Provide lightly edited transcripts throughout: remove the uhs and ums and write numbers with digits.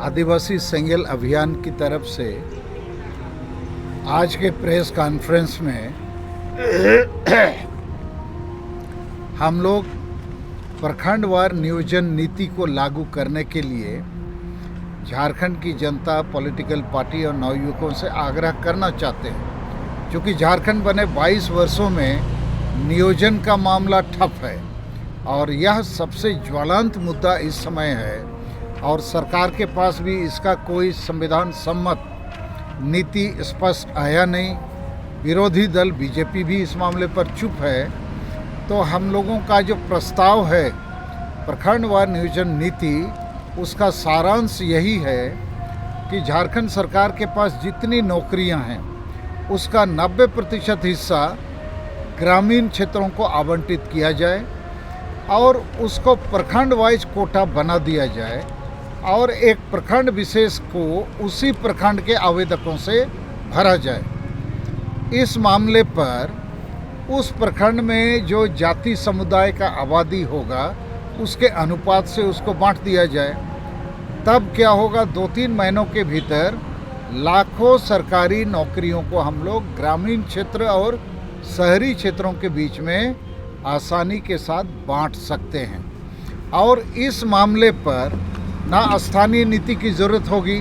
आदिवासी संगेल अभियान की तरफ से आज के प्रेस कॉन्फ्रेंस में हम लोग प्रखंडवार नियोजन नीति को लागू करने के लिए झारखंड की जनता, पॉलिटिकल पार्टी और नवयुवकों से आग्रह करना चाहते हैं, क्योंकि झारखंड बने 22 वर्षों में नियोजन का मामला ठप है और यह सबसे ज्वलंत मुद्दा इस समय है और सरकार के पास भी इसका कोई संविधान सम्मत नीति स्पष्ट आया नहीं। विरोधी दल बीजेपी भी इस मामले पर चुप है। तो हम लोगों का जो प्रस्ताव है प्रखंडवार नियोजन नीति, उसका सारांश यही है कि झारखंड सरकार के पास जितनी नौकरियां हैं उसका 90% हिस्सा ग्रामीण क्षेत्रों को आवंटित किया जाए और उसको प्रखंड वाइज कोटा बना दिया जाए और एक प्रखंड विशेष को उसी प्रखंड के आवेदकों से भरा जाए। इस मामले पर उस प्रखंड में जो जाति समुदाय का आबादी होगा उसके अनुपात से उसको बांट दिया जाए। तब क्या होगा, 2-3 महीनों के भीतर लाखों सरकारी नौकरियों को हम लोग ग्रामीण क्षेत्र और शहरी क्षेत्रों के बीच में आसानी के साथ बांट सकते हैं। और इस मामले पर ना स्थानीय नीति की ज़रूरत होगी,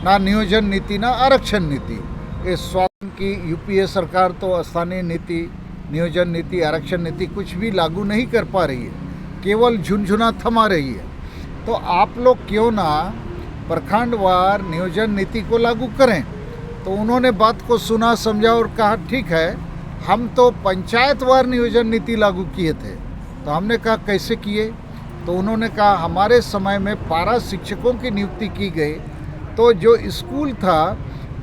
ना नियोजन नीति, ना आरक्षण नीति। इस स्वास्थ्य की यूपीए सरकार तो स्थानीय नीति, नियोजन नीति, आरक्षण नीति कुछ भी लागू नहीं कर पा रही है, केवल झुनझुना थमा रही है। तो आप लोग क्यों ना प्रखंडवार नियोजन नीति को लागू करें। तो उन्होंने बात को सुना, समझा और कहा ठीक है, हम तो पंचायतवार नियोजन नीति लागू किए थे। तो हमने कहा कैसे किए। तो उन्होंने कहा हमारे समय में पारा शिक्षकों की नियुक्ति की गई, तो जो स्कूल था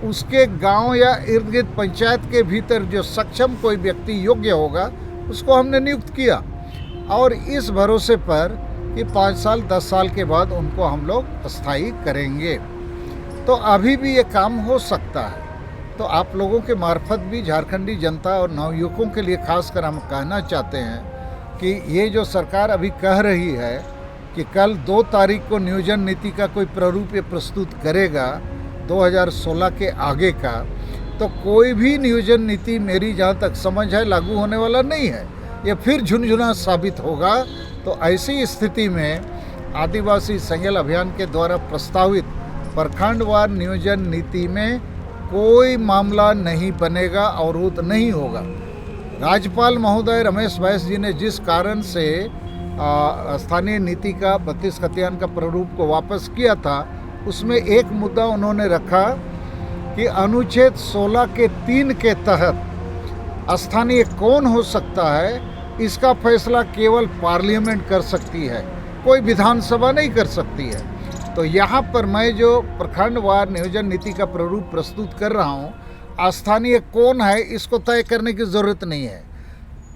उसके गांव या इर्द गिर्द पंचायत के भीतर जो सक्षम कोई व्यक्ति योग्य होगा उसको हमने नियुक्त किया और इस भरोसे पर कि 5 साल 10 साल के बाद उनको हम लोग स्थायी करेंगे। तो अभी भी ये काम हो सकता है। तो आप लोगों के मार्फत भी झारखंडी जनता और नवयुवकों के लिए खासकर हम कहना चाहते हैं कि ये जो सरकार अभी कह रही है कि कल 2 तारीख को नियोजन नीति का कोई प्रारूप प्रस्तुत करेगा 2016 के आगे का, तो कोई भी नियोजन नीति मेरी जहाँ तक समझ है लागू होने वाला नहीं है। ये फिर झुनझुना साबित होगा। तो ऐसी स्थिति में आदिवासी संगेल अभियान के द्वारा प्रस्तावित प्रखंडवार नियोजन नीति में कोई मामला नहीं बनेगा, अवरोध नहीं होगा। राज्यपाल महोदय रमेश बैस जी ने जिस कारण से स्थानीय नीति का 32 खतियान का प्रारूप को वापस किया था, उसमें एक मुद्दा उन्होंने रखा कि अनुच्छेद 16 के 3 के तहत स्थानीय कौन हो सकता है, इसका फैसला केवल पार्लियामेंट कर सकती है, कोई विधानसभा नहीं कर सकती है। तो यहाँ पर मैं जो प्रखंडवार नियोजन नीति का प्रारूप प्रस्तुत कर रहा हूँ, स्थानीय कौन है इसको तय करने की ज़रूरत नहीं है।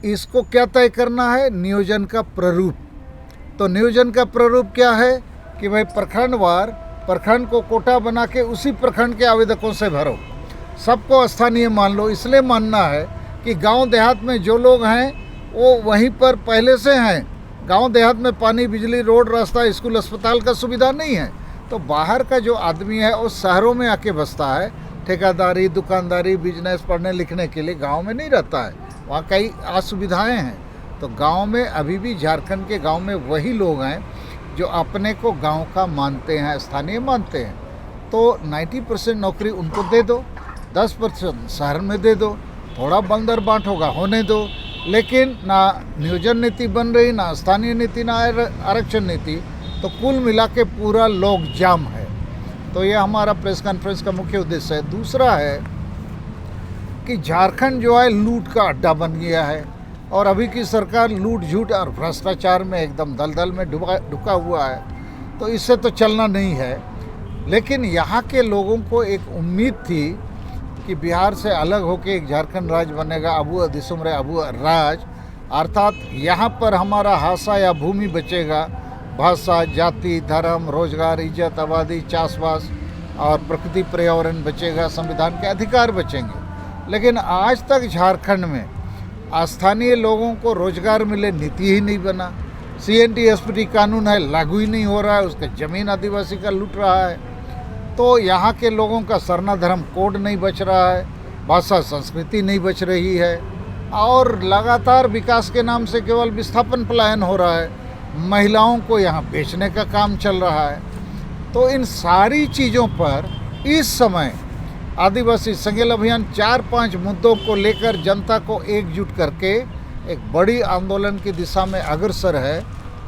इसको क्या तय करना है, नियोजन का प्रारूप। तो नियोजन का प्रारूप क्या है कि भाई प्रखंडवार प्रखंड को कोटा बना के उसी प्रखंड के आवेदकों से भरो, सबको स्थानीय मान लो। इसलिए मानना है कि गांव देहात में जो लोग हैं वो वहीं पर पहले से हैं। गांव देहात में पानी, बिजली, रोड, रास्ता, स्कूल, अस्पताल का सुविधा नहीं है। तो बाहर का जो आदमी है वो शहरों में आके बसता है, ठेकेदारी, दुकानदारी, बिजनेस, पढ़ने लिखने के लिए गांव में नहीं रहता है, वहाँ कई असुविधाएं हैं। तो गांव में अभी भी झारखंड के गांव में वही लोग हैं जो अपने को गांव का मानते हैं, स्थानीय मानते हैं। तो 90% नौकरी उनको दे दो, 10% शहर में दे दो, थोड़ा बंदर बांट होगा होने दो। लेकिन ना नियोजन नीति बन रही, ना स्थानीय नीति, ना आरक्षण नीति, तो कुल मिला के पूरा लोग जाम है। तो ये हमारा प्रेस कॉन्फ्रेंस का मुख्य उद्देश्य है। दूसरा है कि झारखंड जो है लूट का अड्डा बन गया है और अभी की सरकार लूट, झूठ और भ्रष्टाचार में एकदम दलदल में डुबा हुआ है। तो इससे तो चलना नहीं है। लेकिन यहाँ के लोगों को एक उम्मीद थी कि बिहार से अलग होकर एक झारखंड राज्य बनेगा, अबू दिसुमरे अबू राज, अर्थात यहाँ पर हमारा हासा या भूमि बचेगा, भाषा, जाति, धर्म, रोजगार, इज्जत, आबादी, चासबास और प्रकृति पर्यावरण बचेगा, संविधान के अधिकार बचेंगे। लेकिन आज तक झारखंड में स्थानीय लोगों को रोजगार मिले नीति ही नहीं बना। CNT SPT कानून है, लागू ही नहीं हो रहा है, उसका ज़मीन आदिवासी का लूट रहा है। तो यहाँ के लोगों का सरना धर्म कोड नहीं बच रहा है, भाषा संस्कृति नहीं बच रही है, और लगातार विकास के नाम से केवल विस्थापन पलायन हो रहा है। महिलाओं को यहाँ बेचने का काम चल रहा है। तो इन सारी चीज़ों पर इस समय आदिवासी संगेल अभियान 4-5 मुद्दों को लेकर जनता को एकजुट करके एक बड़ी आंदोलन की दिशा में अग्रसर है।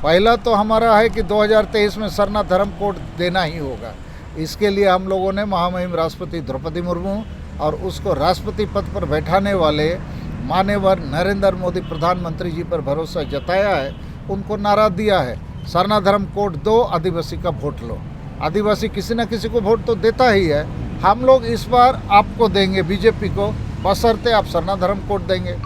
पहला तो हमारा है कि 2023 में सरना धर्म कोड देना ही होगा। इसके लिए हम लोगों ने महामहिम राष्ट्रपति द्रौपदी मुर्मू और उसको राष्ट्रपति पद पर बैठाने वाले माननीय नरेंद्र मोदी प्रधानमंत्री जी पर भरोसा जताया है, उनको नारा दिया है, सरना धर्म कोड दो, आदिवासी का वोट लो। आदिवासी किसी न किसी को वोट तो देता ही है। हम लोग इस बार आपको देंगे, बीजेपी को, बशर्ते आप सरना धर्म कोड देंगे।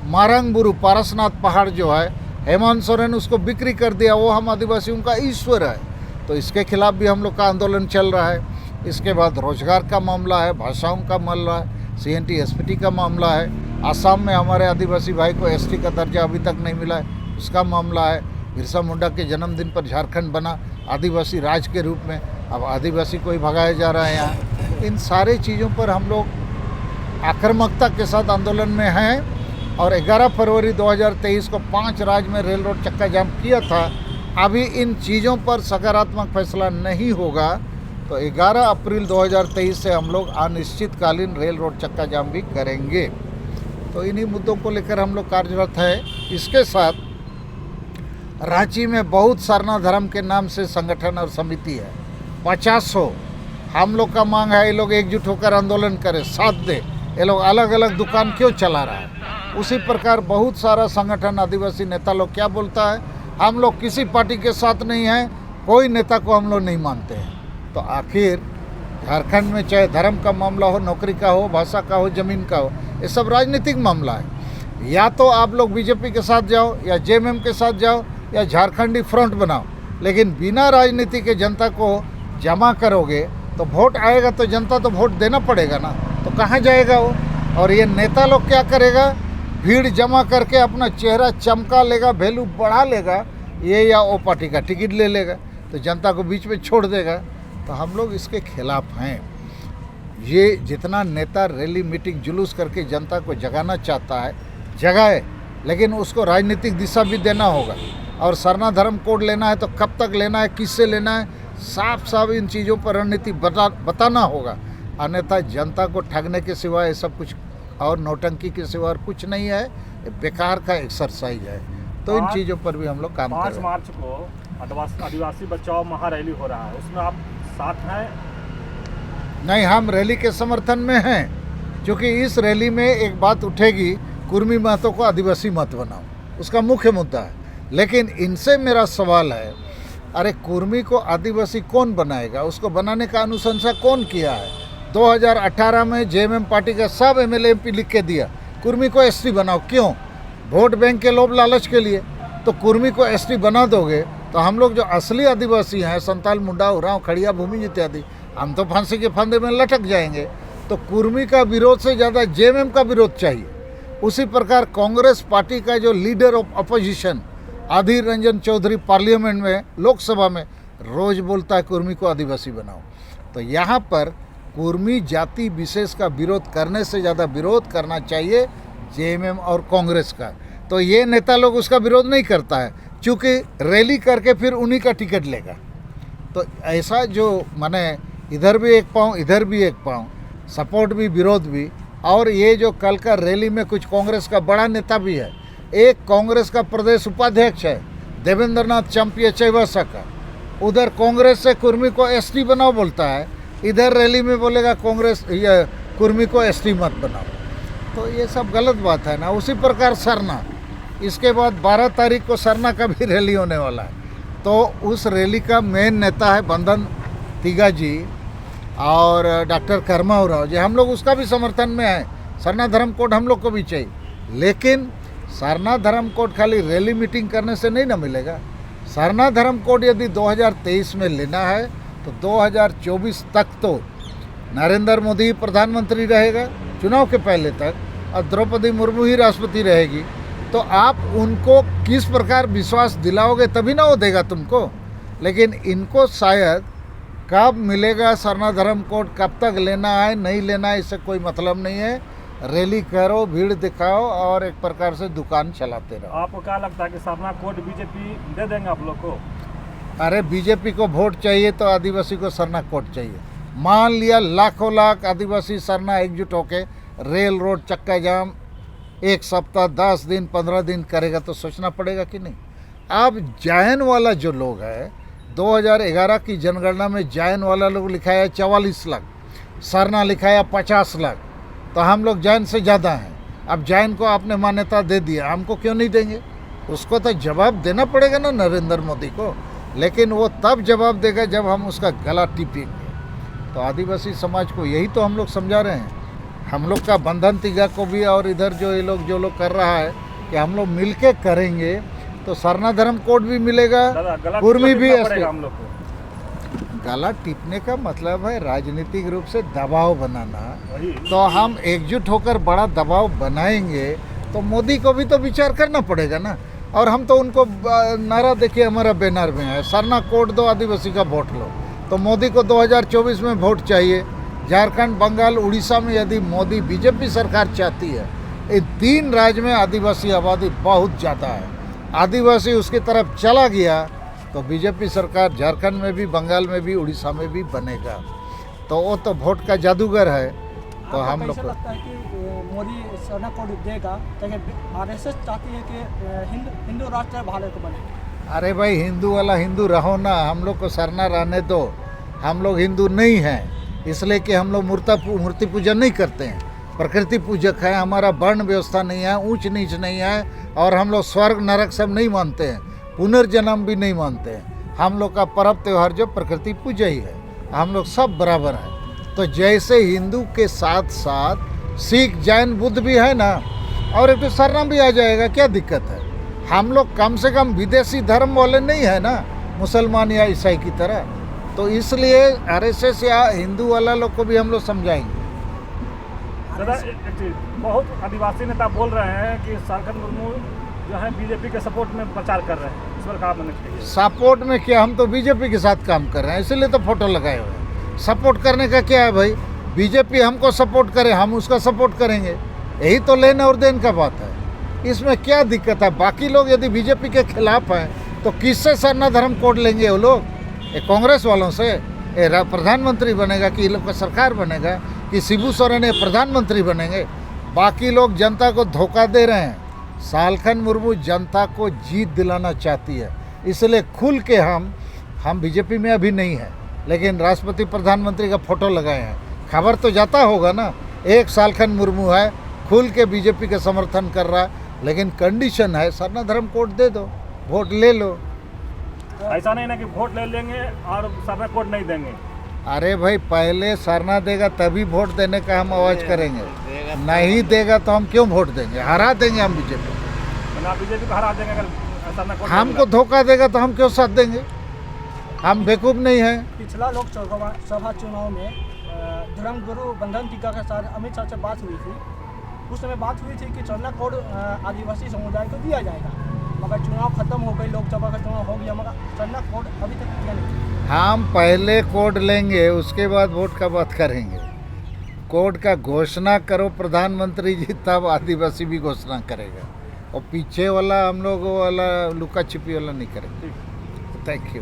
मारंगबुरु पारसनाथ पहाड़ जो है, हेमंत सोरेन उसको बिक्री कर दिया, वो हम आदिवासियों का ईश्वर है, तो इसके खिलाफ भी हम लोग का आंदोलन चल रहा है। इसके बाद रोजगार का मामला है, भाषाओं का मामला है, CNT SPT का मामला है, आसाम में हमारे आदिवासी भाई को ST का दर्जा अभी तक नहीं मिला है, उसका मामला है। बिरसा मुंडा के जन्मदिन पर झारखंड बना आदिवासी राज्य के रूप में, अब आदिवासी को ही भगाया जा रहा है यहाँ। इन सारे चीज़ों पर हम लोग आक्रामकता के साथ आंदोलन में हैं। और 11 फरवरी 2023 को 5 राज्य में रेल रोड चक्का जाम किया था। अभी इन चीज़ों पर सकारात्मक फैसला नहीं होगा तो 11 अप्रैल 2023 से हम लोग अनिश्चितकालीन रेल रोड चक्का जाम भी करेंगे। तो इन्हीं मुद्दों को लेकर हम लोग कार्यरत है। इसके साथ रांची में बहुत सरना धर्म के नाम से संगठन और समिति है, 50 हम लोग का मांग है ये लोग एकजुट होकर आंदोलन करें, साथ दे। ये लोग अलग अलग दुकान क्यों चला रहा है? उसी प्रकार बहुत सारा संगठन आदिवासी नेता लोग क्या बोलता है, हम लोग किसी पार्टी के साथ नहीं हैं, कोई नेता को हम लोग नहीं मानते हैं। तो आखिर झारखंड में चाहे धर्म का मामला हो, नौकरी का हो, भाषा का हो, ज़मीन का हो, ये सब राजनीतिक मामला है। या तो आप लोग बीजेपी के साथ जाओ या JMM के साथ जाओ या झारखंडी फ्रंट बनाओ, लेकिन बिना राजनीति के जनता को जमा करोगे तो वोट आएगा तो जनता तो वोट देना पड़ेगा ना, तो कहाँ जाएगा वो? और ये नेता लोग क्या करेगा, भीड़ जमा करके अपना चेहरा चमका लेगा, वैल्यू बढ़ा लेगा, ये या वो पार्टी का टिकट ले लेगा, तो जनता को बीच में छोड़ देगा। तो हम लोग इसके खिलाफ हैं। ये जितना नेता रैली मीटिंग जुलूस करके जनता को जगाना चाहता है जगाए, लेकिन उसको राजनीतिक दिशा भी देना होगा। और सरना धर्म कोड लेना है तो कब तक लेना है, किससे लेना है, साफ साफ इन चीज़ों पर रणनीति बताना होगा। अन्यथा जनता को ठगने के सिवाय सब कुछ और नौटंकी के सिवाय कुछ नहीं है, बेकार का एक्सरसाइज है। तो इन चीज़ों पर भी हम लोग काम कर रहे हैं। 5 मार्च को आदिवासी बचाओ महारैली हो रहा है, उसमें आप साथ हैं? नहीं, हम रैली के समर्थन में हैं, क्योंकि इस रैली में एक बात उठेगी, कुर्मी महतो को आदिवासी मत बनाओ, उसका मुख्य मुद्दा है। लेकिन इनसे मेरा सवाल है, अरे कुर्मी को आदिवासी कौन बनाएगा? उसको बनाने का अनुशंसा कौन किया है? 2018 में JMM पार्टी का सब MLA MP लिख के दिया कुर्मी को ST बनाओ। क्यों? वोट बैंक के लोभ लालच के लिए। तो कुर्मी को ST बना दोगे तो हम लोग जो असली आदिवासी हैं, संताल, मुंडा, उरांव, खड़िया, भूमि इत्यादि, हम तो फांसी के फंदे में लटक जाएंगे। तो कुर्मी का विरोध से ज़्यादा JMM का विरोध चाहिए। उसी प्रकार कांग्रेस पार्टी का जो leader of opposition Adhir Ranjan Chowdhury parliament में, लोकसभा में रोज बोलता है कुर्मी को आदिवासी बनाओ। तो यहाँ पर कुर्मी जाति विशेष का विरोध करने से ज़्यादा विरोध करना चाहिए JMM और कांग्रेस का। तो ये नेता लोग उसका विरोध नहीं करता है, क्योंकि रैली करके फिर उन्हीं का टिकट लेगा। तो ऐसा जो माने इधर भी एक पाँव इधर भी एक पाँव, सपोर्ट भी विरोध भी। और ये जो कल का रैली में कुछ कांग्रेस का बड़ा नेता भी है, एक कांग्रेस का प्रदेश उपाध्यक्ष है देवेंद्र नाथ चंपिया चैवासा का, उधर कांग्रेस से कुर्मी को ST बनाओ बोलता है, इधर रैली में बोलेगा कांग्रेस ये कुर्मी को ST मत बनाओ। तो ये सब गलत बात है ना। उसी प्रकार सरना, इसके बाद 12 तारीख को सरना का भी रैली होने वाला है। तो उस रैली का मेन नेता है बंधन तिगा जी और डॉक्टर कर्मा उरांव जी, हम लोग उसका भी समर्थन में है। सरना धर्म कोड हम लोग को भी चाहिए, लेकिन सरना धर्म कोड खाली रैली मीटिंग करने से नहीं ना मिलेगा। सरना धर्म कोड यदि 2023 में लेना है तो 2024 तक तो नरेंद्र मोदी प्रधानमंत्री रहेगा चुनाव के पहले तक, और द्रौपदी मुर्मू ही राष्ट्रपति रहेगी। तो आप उनको किस प्रकार विश्वास दिलाओगे, तभी ना वो देगा तुमको। लेकिन इनको शायद कब मिलेगा सरना धर्म कोड, कब तक लेना है नहीं लेना है, इससे कोई मतलब नहीं है। रैली करो, भीड़ दिखाओ और एक प्रकार से दुकान चलाते रहो। आपको क्या लगता है कि सरना कोड बीजेपी दे देंगे आप लोग को? अरे बीजेपी को वोट चाहिए तो आदिवासी को सरना कोड चाहिए। मान लिया लाखों लाख आदिवासी सरना एकजुट होके रेल रोड चक्का जाम 1 सप्ताह 10 दिन 15 दिन करेगा तो सोचना पड़ेगा कि नहीं। अब जायन वाला जो लोग है 2011 की जनगणना में जायन वाला लोग लिखा है 44 लाख, सरना लिखा है 50 लाख, तो हम लोग जैन से ज़्यादा हैं। अब जैन को आपने मान्यता दे दिया, हमको क्यों नहीं देंगे? उसको तो जवाब देना पड़ेगा ना नरेंद्र मोदी को, लेकिन वो तब जवाब देगा जब हम उसका गला टीपेंगे। तो आदिवासी समाज को यही तो हम लोग समझा रहे हैं। हम लोग का बंधन तिगा को भी और इधर जो ये लोग जो लोग कर रहा है कि हम लोग मिल के करेंगे तो सरना धर्म कोड भी मिलेगा, कुर्मी भी हम लोग को। गला टिपने का मतलब है राजनीतिक रूप से दबाव बनाना। वही तो हम एकजुट होकर बड़ा दबाव बनाएंगे तो मोदी को भी तो विचार करना पड़ेगा ना। और हम तो उनको नारा देखिए हमारा बैनर में है, सरना कोड दो आदिवासी का वोट लो। तो मोदी को 2024 में वोट चाहिए। झारखंड, बंगाल, उड़ीसा में यदि मोदी बीजेपी सरकार चाहती है, इन 3 राज्य में आदिवासी आबादी बहुत ज़्यादा है, आदिवासी उसकी तरफ चला गया तो बीजेपी सरकार झारखंड में भी, बंगाल में भी, उड़ीसा में भी बनेगा। तो वो तो वोट का जादूगर है। तो हम लोग को लगता है कि मोदी सरना कोड देगा, आरएसएस चाहती है कि हिंदू राष्ट्र भारत बने। अरे भाई हिंदू वाला हिंदू रहो ना, हम लोग को सरना रहने दो। हम लोग हिंदू नहीं हैं, इसलिए कि हम लोग मूर्ति पूजन नहीं करते हैं, प्रकृति पूजक है। हमारा वर्ण व्यवस्था नहीं है, ऊंच नीच नहीं है, और हम लोग स्वर्ग नरक सब नहीं मानते हैं, पुनर्जन्म भी नहीं मानते हैं। हम लोग का पर्व त्यौहार जो प्रकृति पूजा ही है, हम लोग सब बराबर हैं। तो जैसे हिंदू के साथ साथ सिख, जैन, बुद्ध भी है ना, और एक तो सरना भी आ जाएगा, क्या दिक्कत है? हम लोग कम से कम विदेशी धर्म वाले नहीं है ना, मुसलमान या ईसाई की तरह। तो इसलिए आरएसएस या हिंदू वाला लोग को भी हम लोग समझाएंगे। दादा एक चीज, बहुत आदिवासी नेता बोल रहे हैं कि सरकार मुर्मू जो है बीजेपी के सपोर्ट में प्रचार कर रहे हैं, इस पर क्या मानना चाहिए? सपोर्ट में क्या, हम तो बीजेपी के साथ काम कर रहे हैं, इसीलिए तो फोटो लगाए हुए हैं। सपोर्ट करने का क्या है भाई? बीजेपी हमको सपोर्ट करे, हम उसका सपोर्ट करेंगे, यही तो लेन और देन का बात है। इसमें क्या दिक्कत है? बाकी लोग यदि बीजेपी के खिलाफ हैं तो किससे सरना धर्म कोड लेंगे वो लोग? ये कांग्रेस वालों से? ये प्रधानमंत्री बनेगा कि ये लोग का सरकार बनेगा कि शिबू सोरेन ये प्रधानमंत्री बनेंगे? बाकी लोग जनता को धोखा दे रहे हैं। सालखन मुर्मू जनता को जीत दिलाना चाहती है, इसलिए खुल के हम बीजेपी में अभी नहीं है, लेकिन राष्ट्रपति प्रधानमंत्री का फोटो लगाए हैं। खबर तो जाता होगा ना, एक सालखन मुर्मू है, खुल के बीजेपी का समर्थन कर रहा है, लेकिन कंडीशन है सरना धर्म कोड दे दो, वोट ले लो। ऐसा नहीं ना कि वोट ले लेंगे और सरना कोड नहीं देंगे। अरे भाई पहले सरना देगा तभी वोट देने का हम आवाज़ करेंगे, नहीं देगा तो हम क्यों वोट देंगे? हरा देंगे हम बीजेपी। ना बीजेपी को हरा देंगे अगर सरना कोड हमको धोखा देगा तो हम क्यों साथ देंगे? हम बेवकूफ़ नहीं हैं। पिछला लोकसभा चुनाव में धर्मगुरु बंधन टीका के साथ अमित शाह से बात हुई थी। उस समय बात हुई थी कि सरना कोड आदिवासी समुदाय को दिया जाएगा, मगर चुनाव खत्म हो गई, लोकसभा का चुनाव हो गया, मगर सरना कोड अभी तक दिया नहीं। हम पहले कोड लेंगे, उसके बाद वोट का बात करेंगे। कोड का घोषणा करो प्रधानमंत्री जी, तब आदिवासी भी घोषणा करेगा। और पीछे वाला हम लोग वाला लुका छिपी वाला नहीं करेंगे। Thank you.